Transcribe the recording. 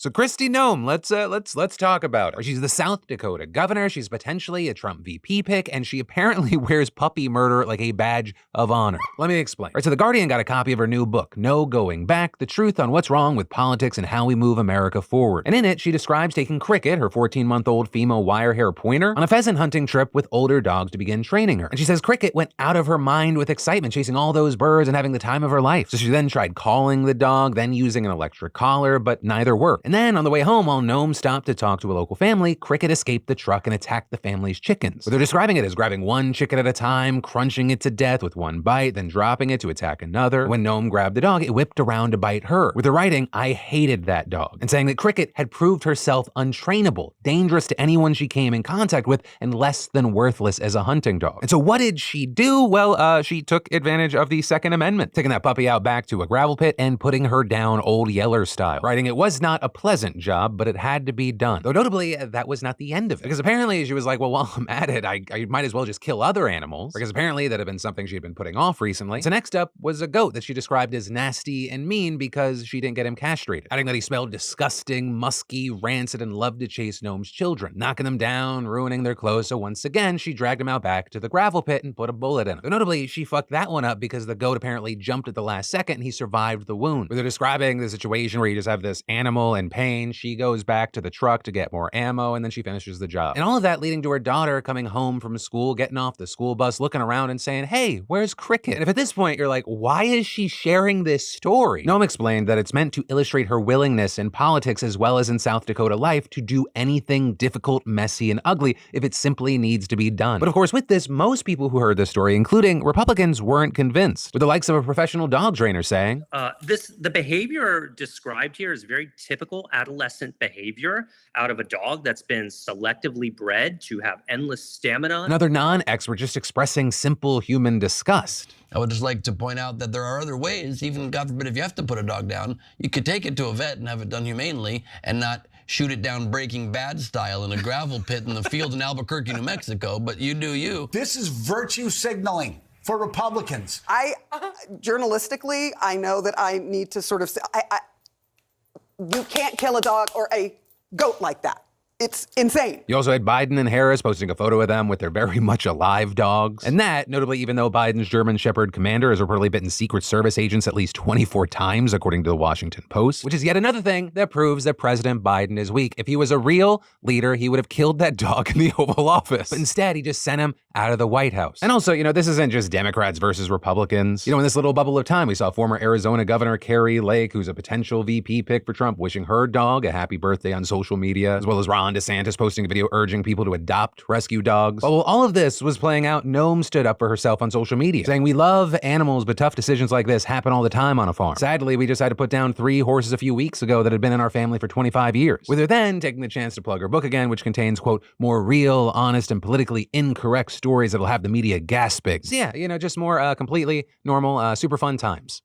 So Kristi Noem, let's talk about her. She's the South Dakota governor. She's potentially a Trump VP pick, and she apparently wears puppy murder like a badge of honor. Let me explain. Right, so The Guardian got a copy of her new book, No Going Back: The Truth on What's Wrong with Politics and How We Move America Forward. And in it, she describes taking Cricket, her 14-month-old female wire hair pointer, on a pheasant hunting trip with older dogs to begin training her. And she says Cricket went out of her mind with excitement, chasing all those birds and having the time of her life. So she then tried calling the dog, then using an electric collar, but neither worked. And then on the way home, while Noem stopped to talk to a local family, Cricket escaped the truck and attacked the family's chickens. They're describing it as grabbing one chicken at a time, crunching it to death with one bite, then dropping it to attack another. When Noem grabbed the dog, it whipped around to bite her. With her writing, "I hated that dog," and saying that Cricket had proved herself untrainable, dangerous to anyone she came in contact with, and less than worthless as a hunting dog. And so what did she do? Well, she took advantage of the Second Amendment, taking that puppy out back to a gravel pit and putting her down Old Yeller style. Writing, it was not a pleasant job, but it had to be done. Though notably, that was not the end of it. Because apparently she was like, well, while I'm at it, I might as well just kill other animals. Because apparently that had been something she had been putting off recently. So next up was a goat that she described as nasty and mean because she didn't get him castrated. Adding that he smelled disgusting, musky, rancid, and loved to chase Noem's children, knocking them down, ruining their clothes. So once again, she dragged him out back to the gravel pit and put a bullet in him. Though notably, she fucked that one up because the goat apparently jumped at the last second and he survived the wound. Where they're describing the situation where you just have this animal in pain, she goes back to the truck to get more ammo, and then she finishes the job. And all of that leading to her daughter coming home from school, getting off the school bus, looking around and saying, hey, where's Cricket? And if at this point you're like, why is she sharing this story? Noem explained that it's meant to illustrate her willingness in politics as well as in South Dakota life to do anything difficult, messy, and ugly if it simply needs to be done. But of course, with this, most people who heard this story, including Republicans, weren't convinced, with the likes of a professional dog trainer saying, the behavior described here is very typical adolescent behavior out of a dog that's been selectively bred to have endless stamina. Another non-expert just expressing simple human disgust. I would just like to point out that there are other ways, even God forbid if you have to put a dog down, you could take it to a vet and have it done humanely and not shoot it down Breaking Bad style in a gravel pit in the field in Albuquerque, New Mexico, but you do you. This is virtue signaling for Republicans. Journalistically, I know that I need to sort of say, you can't kill a dog or a goat like that. It's insane. You also had Biden and Harris posting a photo of them with their very much alive dogs. And that, notably, even though Biden's German Shepherd commander has reportedly bitten Secret Service agents at least 24 times, according to the Washington Post, which is yet another thing that proves that President Biden is weak. If he was a real leader, he would have killed that dog in the Oval Office. But instead, he just sent him out of the White House. And also, this isn't just Democrats versus Republicans. In this little bubble of time, we saw former Arizona Governor Kari Lake, who's a potential VP pick for Trump, wishing her dog a happy birthday on social media, as well as Ron DeSantis posting a video urging people to adopt rescue dogs. But while all of this was playing out, Noem stood up for herself on social media, saying, we love animals, but tough decisions like this happen all the time on a farm. Sadly, we just had to put down 3 horses a few weeks ago that had been in our family for 25 years. With her then taking the chance to plug her book again, which contains, quote, more real, honest, and politically incorrect stories that'll have the media gasping. So yeah, just more completely normal, super fun times.